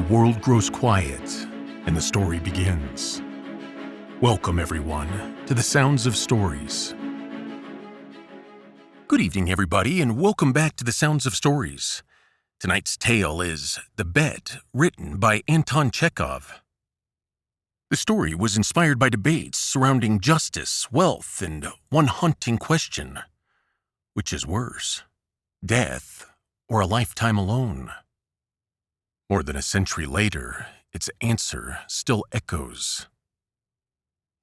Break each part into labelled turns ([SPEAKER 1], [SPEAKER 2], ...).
[SPEAKER 1] The world grows quiet, and the story begins. Welcome, everyone, to the Sounds of Stories. Good evening, everybody, and welcome back to the Sounds of Stories. Tonight's tale is The Bet, written by Anton Chekhov. The story was inspired by debates surrounding justice, wealth, and one haunting question. Which is worse, death or a lifetime alone? More than a century later, its answer still echoes.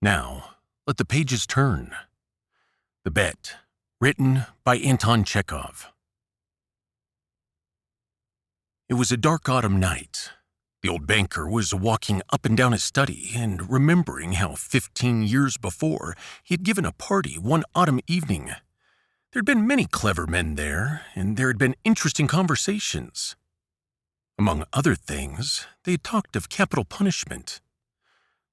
[SPEAKER 1] Now, let the pages turn. The Bet, written by Anton Chekhov. It was a dark autumn night. The old banker was walking up and down his study and remembering how 15 years before he had given a party one autumn evening. There had been many clever men there, and there had been interesting conversations. Among other things, they had talked of capital punishment.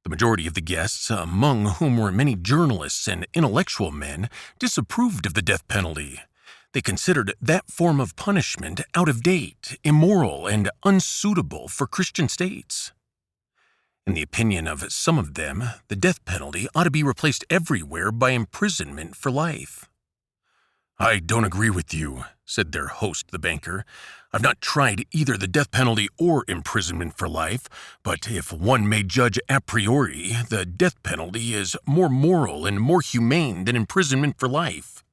[SPEAKER 1] The majority of the guests, among whom were many journalists and intellectual men, disapproved of the death penalty. They considered that form of punishment out of date, immoral, and unsuitable for Christian states. In the opinion of some of them, the death penalty ought to be replaced everywhere by imprisonment for life. "I don't agree with you," said their host, the banker. "I've not tried either the death penalty or imprisonment for life, but if one may judge a priori, the death penalty is more moral and more humane than imprisonment for life.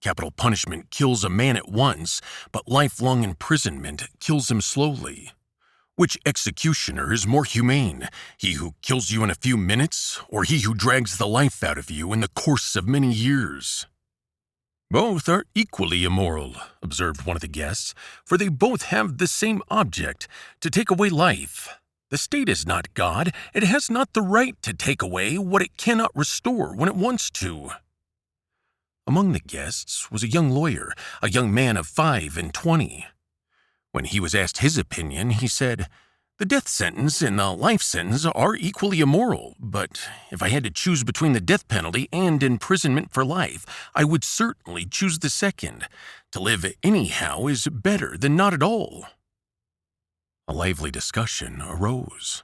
[SPEAKER 1] Capital punishment kills a man at once, but lifelong imprisonment kills him slowly. Which executioner is more humane, he who kills you in a few minutes, or he who drags the life out of you in the course of many years?" "Both are equally immoral," observed one of the guests, "for they both have the same object, to take away life. The state is not God. It has not the right to take away what it cannot restore when it wants to." Among the guests was a young lawyer, a young man of 25. When he was asked his opinion, he said, "The death sentence and the life sentence are equally immoral, but if I had to choose between the death penalty and imprisonment for life, I would certainly choose the second. To live anyhow is better than not at all." A lively discussion arose.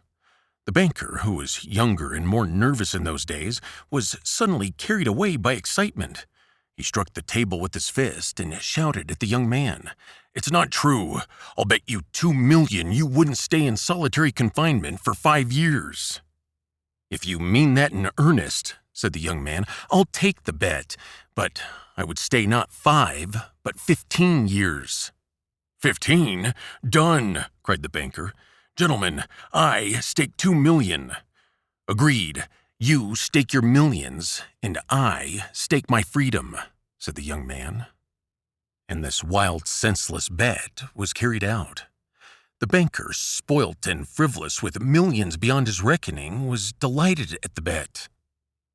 [SPEAKER 1] The banker, who was younger and more nervous in those days, was suddenly carried away by excitement. He struck the table with his fist and shouted at the young man, "It's not true. I'll bet you 2,000,000 you wouldn't stay in solitary confinement for 5 years. "If you mean that in earnest," said the young man, "I'll take the bet, but I would stay not 5, but 15 years. "15? Done!" cried the banker. "Gentlemen, I stake 2,000,000. "Agreed. You stake your millions, and I stake my freedom," said the young man. And this wild, senseless bet was carried out. The banker, spoilt and frivolous with millions beyond his reckoning, was delighted at the bet.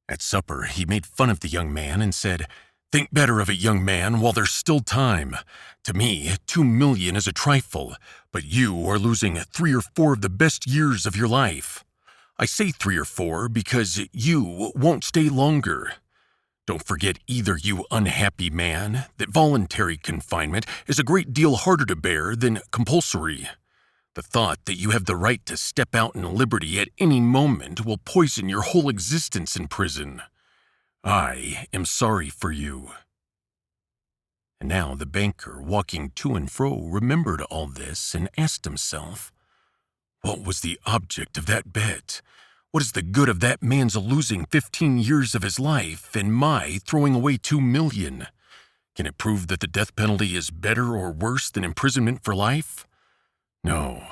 [SPEAKER 1] At supper, he made fun of the young man and said, "Think better of it, young man, while there's still time. To me, 2,000,000 is a trifle, but you are losing 3 or 4 of the best years of your life. I say 3 or 4 because you won't stay longer. Don't forget either, you unhappy man, that voluntary confinement is a great deal harder to bear than compulsory. The thought that you have the right to step out in liberty at any moment will poison your whole existence in prison. I am sorry for you." And now the banker, walking to and fro, remembered all this and asked himself, "What was the object of that bet? What is the good of that man's losing 15 years of his life and my throwing away 2,000,000? Can it prove that the death penalty is better or worse than imprisonment for life? No.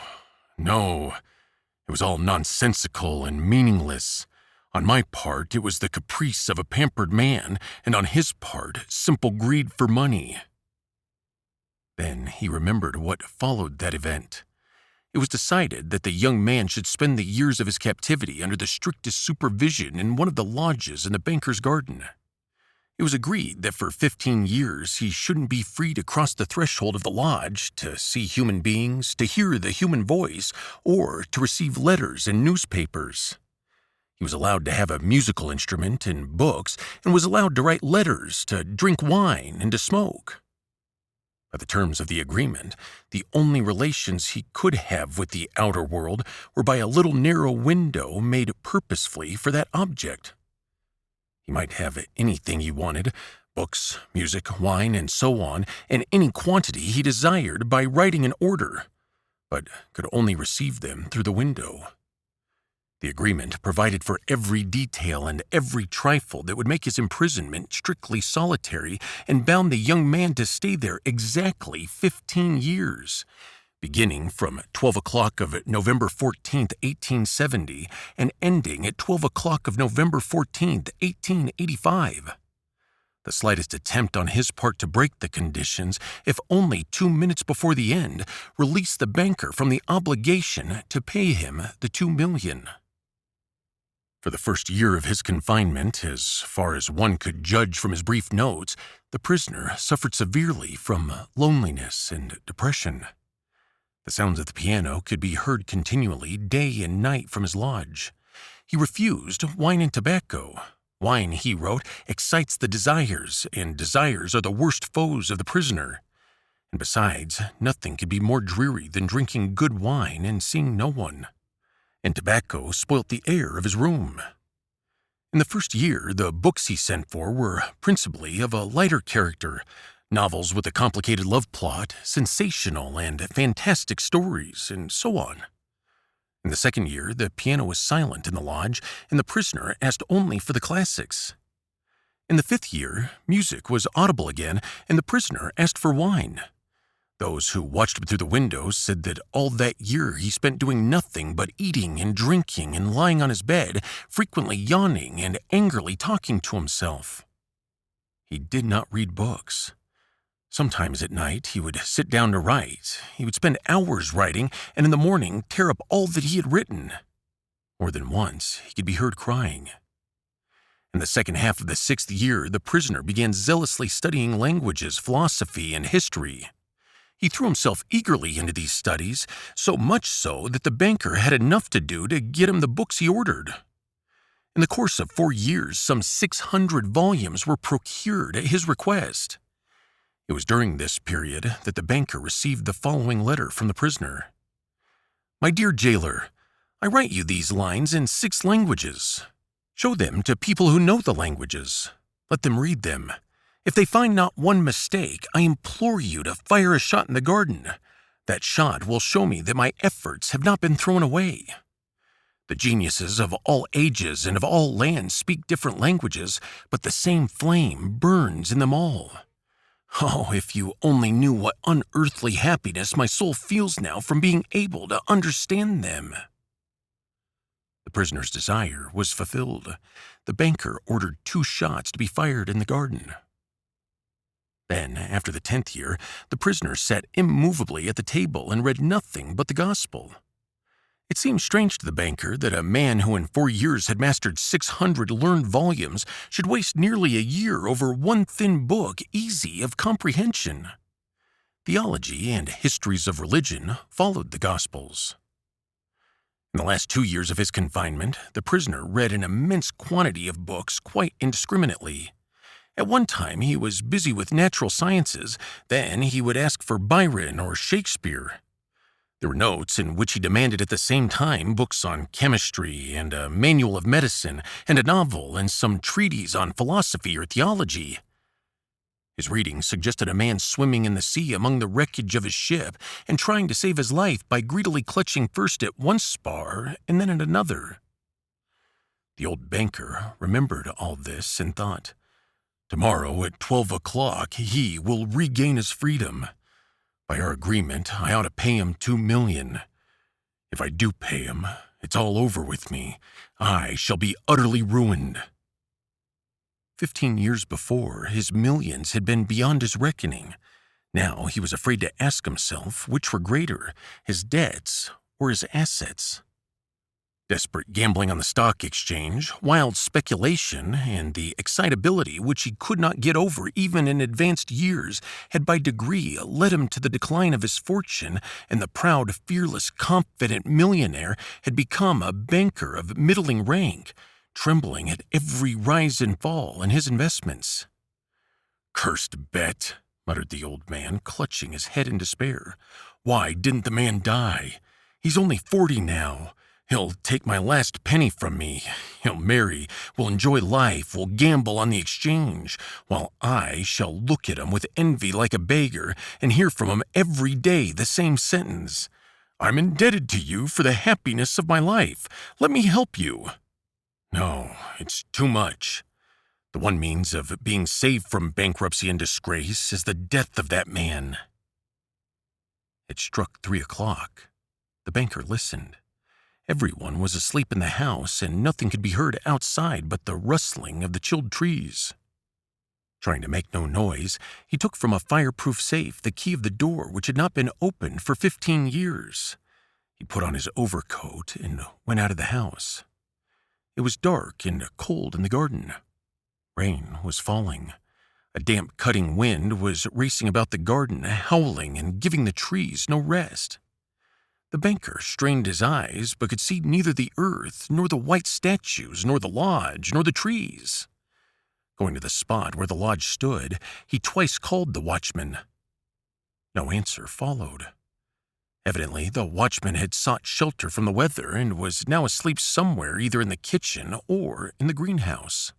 [SPEAKER 1] It was all nonsensical and meaningless. On my part, it was the caprice of a pampered man, and on his part, simple greed for money." Then he remembered what followed that event. It was decided that the young man should spend the years of his captivity under the strictest supervision in one of the lodges in the banker's garden. It was agreed that for 15 years he shouldn't be free to cross the threshold of the lodge, to see human beings, to hear the human voice, or to receive letters and newspapers. He was allowed to have a musical instrument and books, and was allowed to write letters, to drink wine, and to smoke. By the terms of the agreement, the only relations he could have with the outer world were by a little narrow window made purposefully for that object. He might have anything he wanted, books, music, wine, and so on, in any quantity he desired by writing an order, but could only receive them through the window. The agreement provided for every detail and every trifle that would make his imprisonment strictly solitary and bound the young man to stay there exactly 15 years, beginning from 12 o'clock of November 14th, 1870, and ending at 12 o'clock of November 14th, 1885. The slightest attempt on his part to break the conditions, if only 2 minutes before the end, released the banker from the obligation to pay him the $2 million. For the first year of his confinement, as far as one could judge from his brief notes, the prisoner suffered severely from loneliness and depression. The sounds of the piano could be heard continually day and night from his lodge. He refused wine and tobacco. Wine, he wrote, excites the desires, and desires are the worst foes of the prisoner. And besides, nothing could be more dreary than drinking good wine and seeing no one. And tobacco spoilt the air of his room. In the first year, the books he sent for were principally of a lighter character, novels with a complicated love plot, sensational and fantastic stories, and so on. In the second year, the piano was silent in the lodge, and the prisoner asked only for the classics. In the fifth year, music was audible again, and the prisoner asked for wine. Those who watched him through the windows said that all that year he spent doing nothing but eating and drinking and lying on his bed, frequently yawning and angrily talking to himself. He did not read books. Sometimes at night he would sit down to write. He would spend hours writing, and in the morning tear up all that he had written. More than once he could be heard crying. In the second half of the sixth year, the prisoner began zealously studying languages, philosophy, and history. He threw himself eagerly into these studies, so much so that the banker had enough to do to get him the books he ordered. In the course of 4 years, some 600 volumes were procured at his request. It was during this period that the banker received the following letter from the prisoner. "My dear jailer, I write you these lines in 6 languages. Show them to people who know the languages. Let them read them. If they find not one mistake, I implore you to fire a shot in the garden. That shot will show me that my efforts have not been thrown away. The geniuses of all ages and of all lands speak different languages, but the same flame burns in them all. Oh, if you only knew what unearthly happiness my soul feels now from being able to understand them." The prisoner's desire was fulfilled. The banker ordered 2 shots to be fired in the garden. Then, after the 10th year, the prisoner sat immovably at the table and read nothing but the gospel. It seemed strange to the banker that a man who in 4 years had mastered 600 learned volumes should waste nearly a year over one thin book easy of comprehension. Theology and histories of religion followed the Gospels. In the last 2 years of his confinement, the prisoner read an immense quantity of books quite indiscriminately. At one time he was busy with natural sciences, then he would ask for Byron or Shakespeare. There were notes in which he demanded at the same time books on chemistry and a manual of medicine and a novel and some treatise on philosophy or theology. His reading suggested a man swimming in the sea among the wreckage of his ship and trying to save his life by greedily clutching first at one spar and then at another. The old banker remembered all this and thought, "Tomorrow at 12 o'clock he will regain his freedom. By our agreement, I ought to pay him $2 million. If I do pay him, it's all over with me. I shall be utterly ruined." 15 years before, his millions had been beyond his reckoning. Now he was afraid to ask himself which were greater, his debts or his assets. Desperate gambling on the stock exchange, wild speculation, and the excitability which he could not get over even in advanced years had by degree led him to the decline of his fortune, and the proud, fearless, confident millionaire had become a banker of middling rank, trembling at every rise and fall in his investments. "Cursed bet," muttered the old man, clutching his head in despair. "Why didn't the man die? He's only 40 now. He'll take my last penny from me. He'll marry, will enjoy life, will gamble on the exchange, while I shall look at him with envy like a beggar and hear from him every day the same sentence. I'm indebted to you for the happiness of my life. Let me help you." No, it's too much. The one means of being saved from bankruptcy and disgrace is the death of that man. It struck 3 o'clock. The banker listened. Everyone was asleep in the house, and nothing could be heard outside but the rustling of the chilled trees. Trying to make no noise, he took from a fireproof safe the key of the door which had not been opened for 15 years. He put on his overcoat and went out of the house. It was dark and cold in the garden. Rain was falling. A damp, cutting wind was racing about the garden, howling and giving the trees no rest. The banker strained his eyes, but could see neither the earth, nor the white statues, nor the lodge, nor the trees. Going to the spot where the lodge stood, he twice called the watchman. No answer followed. Evidently, the watchman had sought shelter from the weather and was now asleep somewhere either in the kitchen or in the greenhouse.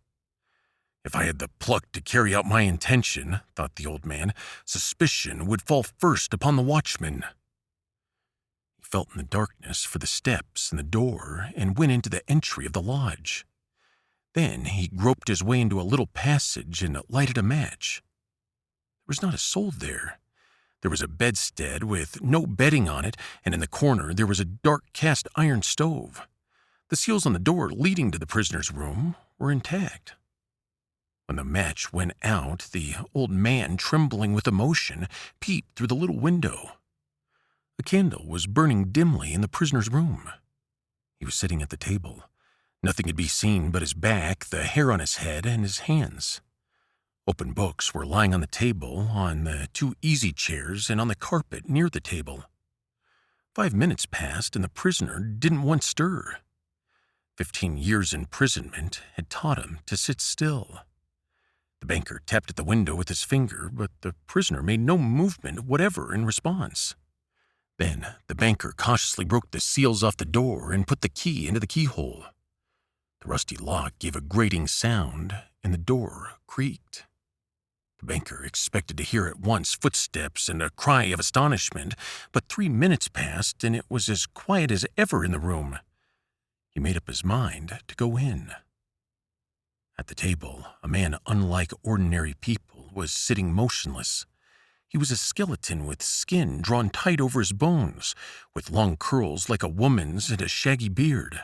[SPEAKER 1] If I had the pluck to carry out my intention, thought the old man, suspicion would fall first upon the watchman. He felt in the darkness for the steps and the door and went into the entry of the lodge. Then he groped his way into a little passage and lighted a match. There was not a soul there. There was a bedstead with no bedding on it, and in the corner there was a dark cast iron stove. The seals on the door leading to the prisoner's room were intact. When the match went out, the old man, trembling with emotion, peeped through the little window. A candle was burning dimly in the prisoner's room. He was sitting at the table. Nothing could be seen but his back, the hair on his head, and his hands. Open books were lying on the table, on the 2 easy chairs, and on the carpet near the table. 5 minutes passed, and the prisoner didn't once stir. 15 years' imprisonment had taught him to sit still. The banker tapped at the window with his finger, but the prisoner made no movement whatever in response. Then the banker cautiously broke the seals off the door and put the key into the keyhole. The rusty lock gave a grating sound, and the door creaked. The banker expected to hear at once footsteps and a cry of astonishment, but 3 minutes passed, and it was as quiet as ever in the room. He made up his mind to go in. At the table, a man unlike ordinary people was sitting motionless. He was a skeleton with skin drawn tight over his bones, with long curls like a woman's and a shaggy beard.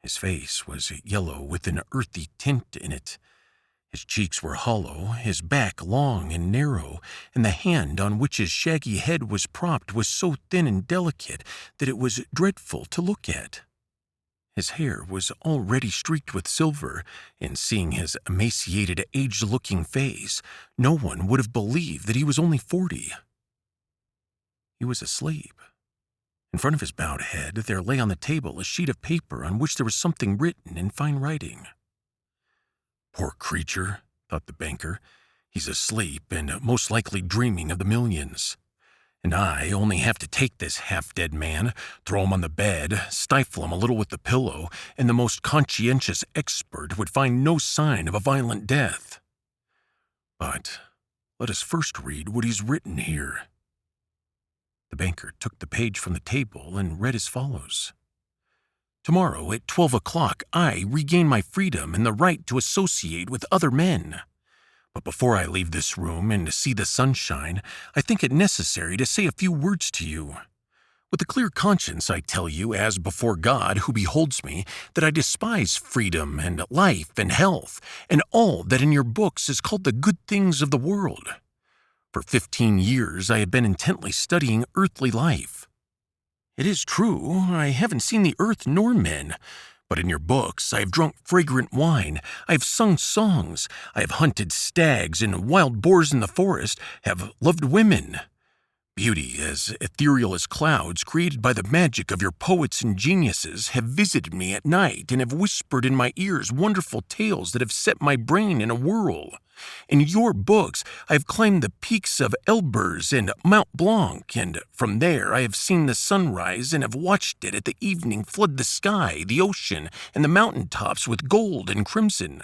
[SPEAKER 1] His face was yellow with an earthy tint in it. His cheeks were hollow, his back long and narrow, and the hand on which his shaggy head was propped was so thin and delicate that it was dreadful to look at. His hair was already streaked with silver, and seeing his emaciated, aged-looking face, no one would have believed that he was only 40. He was asleep. In front of his bowed head, there lay on the table a sheet of paper on which there was something written in fine writing. "Poor creature," thought the banker. "He's asleep and most likely dreaming of the millions. And I only have to take this half-dead man, throw him on the bed, stifle him a little with the pillow, and the most conscientious expert would find no sign of a violent death. But let us first read what he's written here." The banker took the page from the table and read as follows. "Tomorrow at 12 o'clock, I regain my freedom and the right to associate with other men. But before I leave this room and to see the sunshine, I think it necessary to say a few words to you. With a clear conscience, I tell you, as before God who beholds me, that I despise freedom and life and health and all that in your books is called the good things of the world. For 15 years I have been intently studying earthly life. It is true, I haven't seen the earth nor men, but in your books I have drunk fragrant wine, I have sung songs, I have hunted stags and wild boars in the forest, have loved women. Beauty as ethereal as clouds created by the magic of your poets and geniuses have visited me at night and have whispered in my ears wonderful tales that have set my brain in a whirl. In your books, I have climbed the peaks of Elburz and Mount Blanc, and from there I have seen the sunrise and have watched it at the evening flood the sky, the ocean, and the mountain tops with gold and crimson.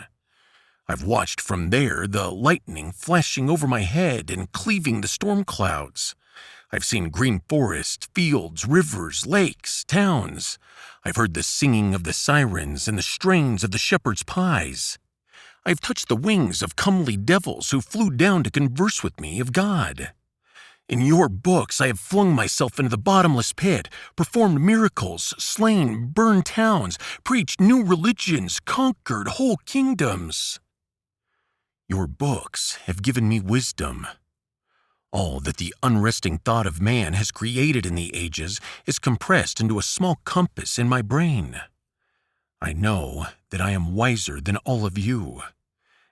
[SPEAKER 1] I've watched from there the lightning flashing over my head and cleaving the storm clouds. I've seen green forests, fields, rivers, lakes, towns. I've heard the singing of the sirens and the strains of the shepherd's pies. I've touched the wings of comely devils who flew down to converse with me of God. In your books, I have flung myself into the bottomless pit, performed miracles, slain, burned towns, preached new religions, conquered whole kingdoms. Your books have given me wisdom. All that the unresting thought of man has created in the ages is compressed into a small compass in my brain. I know that I am wiser than all of you,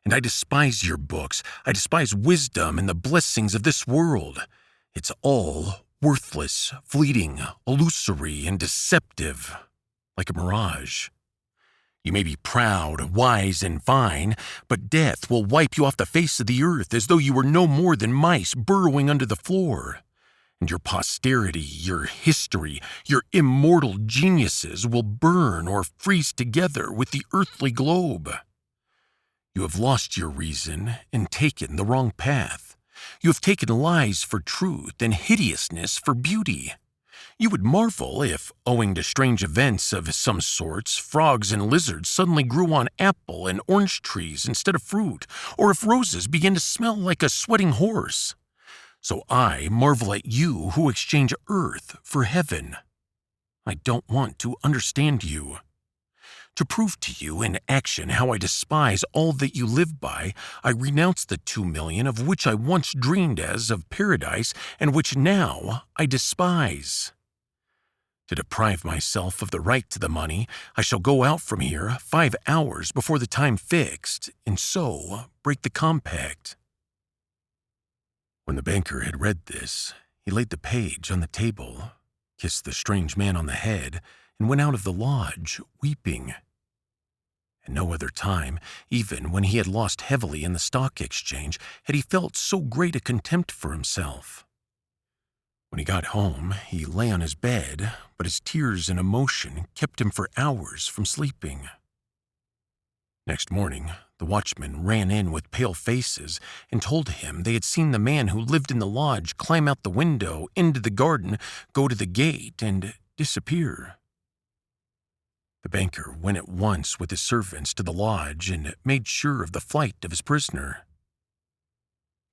[SPEAKER 1] and I despise your books. I despise wisdom and the blessings of this world. It's all worthless, fleeting, illusory, and deceptive, like a mirage. You may be proud, wise, and fine, but death will wipe you off the face of the earth as though you were no more than mice burrowing under the floor. And your posterity, your history, your immortal geniuses will burn or freeze together with the earthly globe. You have lost your reason and taken the wrong path. You have taken lies for truth and hideousness for beauty. You would marvel if, owing to strange events of some sorts, frogs and lizards suddenly grew on apple and orange trees instead of fruit, or if roses began to smell like a sweating horse. So I marvel at you who exchange earth for heaven. I don't want to understand you. To prove to you in action how I despise all that you live by, I renounce the 2 million of which I once dreamed as of paradise and which now I despise. To deprive myself of the right to the money, I shall go out from here 5 hours before the time fixed, and so break the compact." When the banker had read this, he laid the page on the table, kissed the strange man on the head, and went out of the lodge, weeping. At no other time, even when he had lost heavily in the stock exchange, had he felt so great a contempt for himself. When he got home, he lay on his bed, but his tears and emotion kept him for hours from sleeping. Next morning, the watchmen ran in with pale faces and told him they had seen the man who lived in the lodge climb out the window into the garden, go to the gate, and disappear. The banker went at once with his servants to the lodge and made sure of the flight of his prisoner.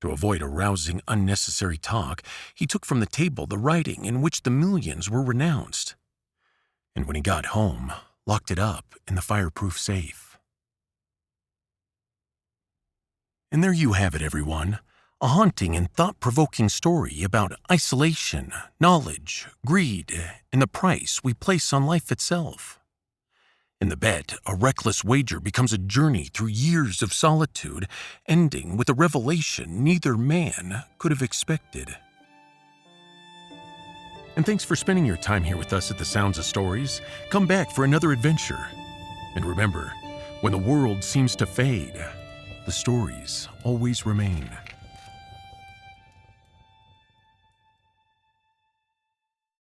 [SPEAKER 1] To avoid arousing unnecessary talk, he took from the table the writing in which the millions were renounced, and when he got home, locked it up in the fireproof safe. And there you have it, everyone. A haunting and thought-provoking story about isolation, knowledge, greed, and the price we place on life itself. In the bet, a reckless wager becomes a journey through years of solitude, ending with a revelation neither man could have expected. And thanks for spending your time here with us at the Sounds of Stories. Come back for another adventure. And remember, when the world seems to fade, the stories always remain.